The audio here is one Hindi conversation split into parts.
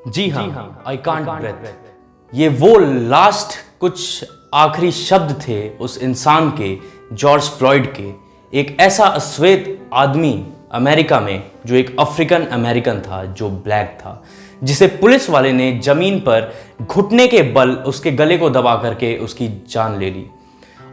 जी हाँ, आई कांट ब्रेथ। ये वो लास्ट कुछ आखिरी शब्द थे उस इंसान के, जॉर्ज फ्लॉयड के, एक ऐसा अश्वेत आदमी अमेरिका में जो एक अफ्रीकन अमेरिकन था, जो ब्लैक था, जिसे पुलिस वाले ने जमीन पर घुटने के बल उसके गले को दबा करके उसकी जान ले ली।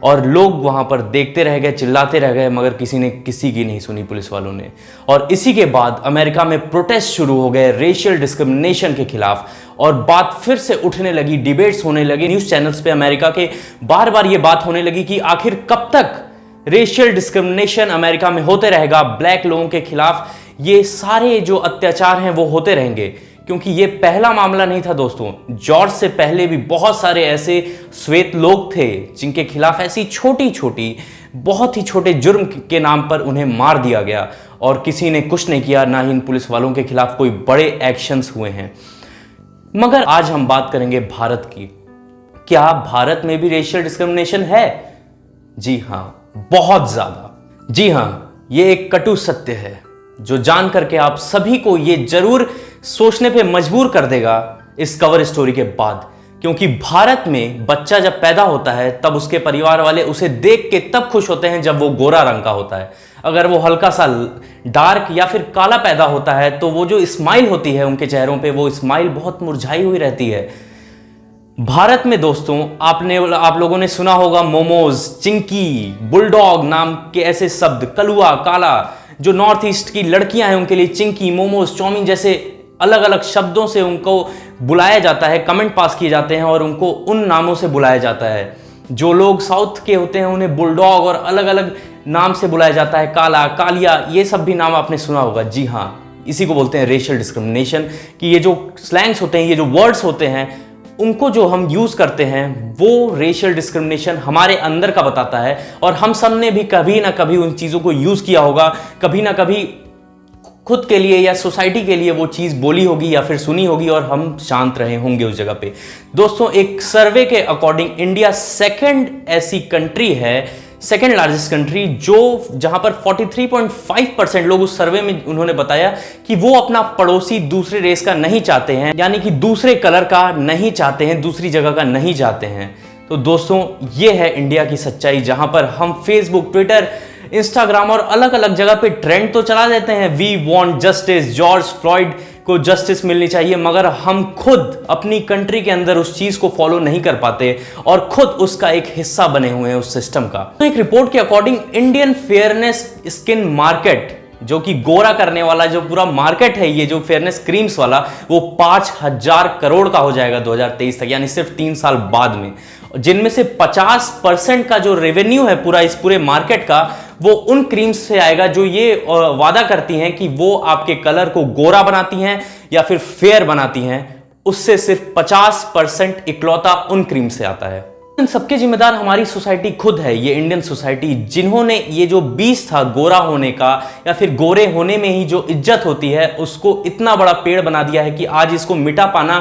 और लोग वहां पर देखते रह गए, चिल्लाते रह गए, मगर किसी ने किसी की नहीं सुनी, पुलिस वालों ने। और इसी के बाद अमेरिका में प्रोटेस्ट शुरू हो गए रेशियल डिस्क्रिमिनेशन के खिलाफ, और बात फिर से उठने लगी, डिबेट्स होने लगे न्यूज चैनल्स पे अमेरिका के, बार बार ये बात होने लगी कि आखिर कब तक रेशियल डिस्क्रिमिनेशन अमेरिका में होते रहेगा, ब्लैक लोगों के खिलाफ ये सारे जो अत्याचार हैं वो होते रहेंगे। क्योंकि ये पहला मामला नहीं था दोस्तों, जॉर्ज से पहले भी बहुत सारे ऐसे श्वेत लोग थे जिनके खिलाफ ऐसी छोटी छोटी, बहुत ही छोटे जुर्म के नाम पर उन्हें मार दिया गया और किसी ने कुछ नहीं किया, ना ही इन पुलिस वालों के खिलाफ कोई बड़े एक्शंस हुए हैं। मगर आज हम बात करेंगे भारत की। क्या भारत में भी रेशियल डिस्क्रिमिनेशन है? जी हां, बहुत ज्यादा। जी हां, ये एक कटु सत्य है जो जान करके आप सभी को ये जरूर सोचने पे मजबूर कर देगा इस कवर स्टोरी के बाद। क्योंकि भारत में बच्चा जब पैदा होता है तब उसके परिवार वाले उसे देख के तब खुश होते हैं जब वो गोरा रंग का होता है। अगर वो हल्का सा डार्क या फिर काला पैदा होता है तो वो जो स्माइल होती है उनके चेहरों पे, वो स्माइल बहुत मुरझाई हुई रहती है। भारत में दोस्तों आप लोगों ने सुना होगा मोमोज, चिंकी, बुलडॉग नाम के ऐसे शब्द, कलुआ, काला। जो नॉर्थ ईस्ट की लड़कियां हैं उनके लिए चिंकी, मोमोज, चाउमीन जैसे अलग अलग शब्दों से उनको बुलाया जाता है, कमेंट पास किए जाते हैं और उनको उन नामों से बुलाया जाता है। जो लोग साउथ के होते हैं उन्हें बुलडॉग और अलग अलग नाम से बुलाया जाता है, काला, कालिया, ये सब भी नाम आपने सुना होगा। जी हाँ, इसी को बोलते हैं रेशियल डिस्क्रिमिनेशन। कि ये जो स्लैंग्स होते हैं, ये जो वर्ड्स होते हैं, उनको जो हम यूज करते हैं वो रेशियल डिस्क्रिमिनेशन हमारे अंदर का बताता है। और हम सब ने भी कभी ना कभी उन चीजों को यूज किया होगा, कभी ना कभी खुद के लिए या सोसाइटी के लिए वो चीज बोली होगी या फिर सुनी होगी, और हम शांत रहे होंगे उस जगह पे। दोस्तों, एक सर्वे के अकॉर्डिंग इंडिया सेकंड ऐसी कंट्री है, सेकेंड लार्जेस्ट कंट्री, जो जहां पर 43.5% लोग, उस सर्वे में उन्होंने बताया कि वो अपना पड़ोसी दूसरे रेस का नहीं चाहते हैं, यानी कि दूसरे कलर का नहीं चाहते हैं, दूसरी जगह का नहीं चाहते हैं। तो दोस्तों, ये है इंडिया की सच्चाई, जहां पर हम फेसबुक, ट्विटर, इंस्टाग्राम और अलग अलग जगह पे ट्रेंड तो चला देते हैं, we want justice, George Floyd को जस्टिस मिलनी चाहिए, मगर हम खुद अपनी कंट्री के अंदर उस चीज को फॉलो नहीं कर पाते और खुद उसका एक हिस्सा बने हुए हैं उस सिस्टम का। तो एक रिपोर्ट के according Indian fairness skin market, जो कि गोरा करने वाला जो पूरा मार्केट है, ये जो फेयरनेस क्रीम्स वाला, वो 5000 करोड़ का हो जाएगा 2023 तक, यानी सिर्फ 3 साल बाद में। जिनमें से 50% का जो रेवेन्यू है पूरा इस पूरे मार्केट का, वो उन क्रीम्स से आएगा जो ये वादा करती हैं कि वो आपके कलर को गोरा बनाती हैं या फिर फेयर बनाती हैं। उससे सिर्फ 50% इकलौता उन क्रीम से आता है। इन सबके जिम्मेदार हमारी सोसाइटी खुद है, ये इंडियन सोसाइटी, जिन्होंने ये जो बीज था गोरा होने का या फिर गोरे होने में ही जो इज्जत होती है, उसको इतना बड़ा पेड़ बना दिया है कि आज इसको मिटा पाना,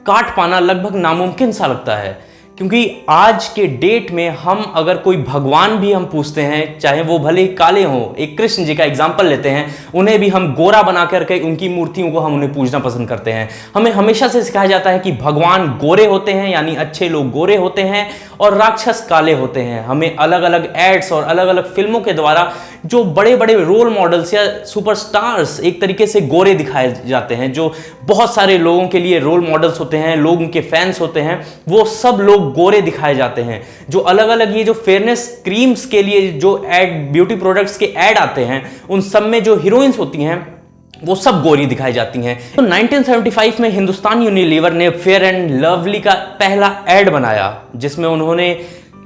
काट पाना लगभग नामुमकिन सा लगता है। क्योंकि आज के डेट में हम अगर कोई भगवान भी हम पूछते हैं, चाहे वो भले ही काले हों, एक कृष्ण जी का एग्जाम्पल लेते हैं, उन्हें भी हम गोरा बना करके उनकी मूर्तियों को हम उन्हें पूजना पसंद करते हैं। हमें हमेशा से सिखाया जाता है कि भगवान गोरे होते हैं, यानी अच्छे लोग गोरे होते हैं और राक्षस काले होते हैं। हमें अलग अलग एड्स और अलग अलग फिल्मों के द्वारा जो बड़े बड़े रोल मॉडल्स या सुपरस्टार्स एक तरीके से गोरे दिखाए जाते हैं, जो बहुत सारे लोगों के लिए रोल मॉडल्स होते हैं, लोग उनके फैंस होते हैं, वो सब लोग गोरे दिखाए जाते हैं। जो अलग अलग ये जो फेयरनेस क्रीम्स के लिए जो एड, ब्यूटी प्रोडक्ट्स के एड आते हैं, उन सब में जो हीरोइंस होती हैं वो सब गोरी दिखाई जाती हैं। तो 1975 में हिंदुस्तान यूनिलीवर ने फेयर एंड लवली का पहला एड बनाया, जिसमें उन्होंने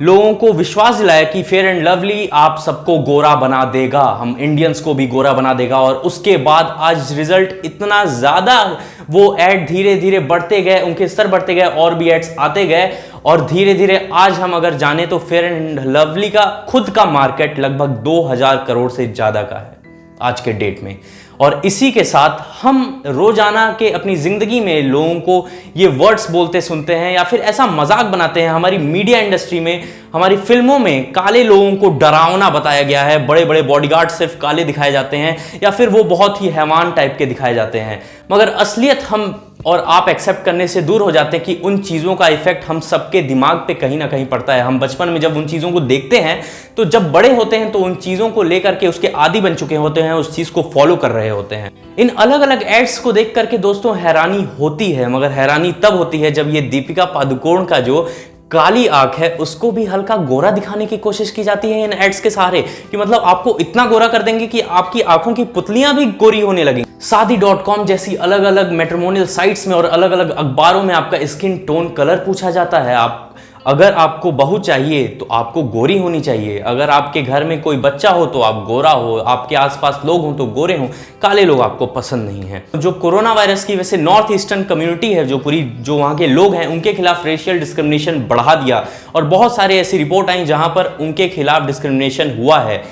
लोगों को विश्वास दिलाया कि फेयर एंड लवली आप सबको गोरा बना देगा, हम इंडियंस को भी गोरा बना देगा। और उसके बाद आज रिजल्ट इतना ज्यादा, वो एड धीरे धीरे बढ़ते गए, उनके स्तर बढ़ते गए, और भी एड्स आते गए, और धीरे धीरे आज हम अगर जाने तो फेयर एंड लवली का खुद का मार्केट लगभग 2000 करोड़ से ज्यादा का है आज के डेट में। और इसी के साथ हम रोजाना के अपनी जिंदगी में लोगों को ये वर्ड्स बोलते सुनते हैं या फिर ऐसा मजाक बनाते हैं। हमारी मीडिया इंडस्ट्री में, हमारी फिल्मों में काले लोगों को डरावना बताया गया है, बड़े बड़े बॉडीगार्ड सिर्फ काले दिखाए जाते हैं या फिर वो बहुत ही हैवान टाइप के दिखाए जाते हैं। मगर असलियत हम और आप एक्सेप्ट करने से दूर हो जाते हैं कि उन चीज़ों का इफेक्ट हम सबके दिमाग पे कहीं ना कहीं पड़ता है। हम बचपन में जब उन चीज़ों को देखते हैं तो जब बड़े होते हैं तो उन चीज़ों को लेकर के उसके आदी बन चुके होते हैं, उस चीज़ को फॉलो कर रहे होते हैं। इन अलग अलग एड्स को देख करके दोस्तों हैरानी होती है, मगर हैरानी तब होती है जब ये दीपिका पादुकोण का जो काली आंख है उसको भी हल्का गोरा दिखाने की कोशिश की जाती है इन एड्स के सहारे, कि मतलब आपको इतना गोरा कर देंगे कि आपकी आंखों की पुतलियां भी गोरी होने लगेंगी। शादी.com जैसी अलग अलग मैट्रिमोनियल साइट्स में और अलग अलग अखबारों में आपका स्किन टोन कलर पूछा जाता है। अगर आपको बहू चाहिए तो आपको गोरी होनी चाहिए, अगर आपके घर में कोई बच्चा हो तो आप गोरा हो, आपके आसपास लोग हों तो गोरे हों, काले लोग आपको पसंद नहीं हैं। जो कोरोना वायरस की वजह से नॉर्थ ईस्टर्न कम्युनिटी है, जो वहाँ के लोग हैं, उनके खिलाफ रेशियल डिस्क्रिमिनेशन बढ़ा दिया और बहुत सारे ऐसी रिपोर्ट आई जहाँ पर उनके खिलाफ डिस्क्रिमिनेशन हुआ है।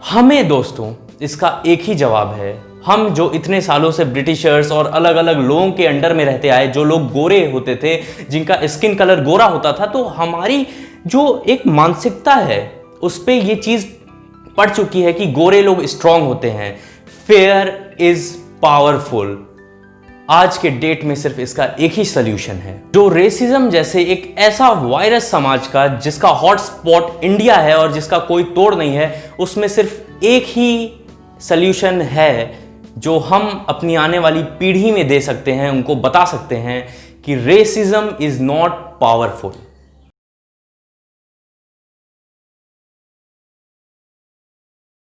हमें दोस्तों इसका एक ही जवाब है, हम जो इतने सालों से ब्रिटिशर्स और अलग अलग लोगों के अंडर में रहते आए, जो लोग गोरे होते थे, जिनका स्किन कलर गोरा होता था, तो हमारी जो एक मानसिकता है उस पर यह चीज पड़ चुकी है कि गोरे लोग स्ट्रांग होते हैं, फेयर इज पावरफुल। आज के डेट में सिर्फ इसका एक ही सोल्यूशन है, जो रेसिज्म जैसे एक ऐसा वायरस समाज का जिसका हॉटस्पॉट इंडिया है और जिसका कोई तोड़ नहीं है, उसमें सिर्फ एक ही सोल्यूशन है जो हम अपनी आने वाली पीढ़ी में दे सकते हैं, उनको बता सकते हैं कि रेसिज्म इज नॉट पावरफुल।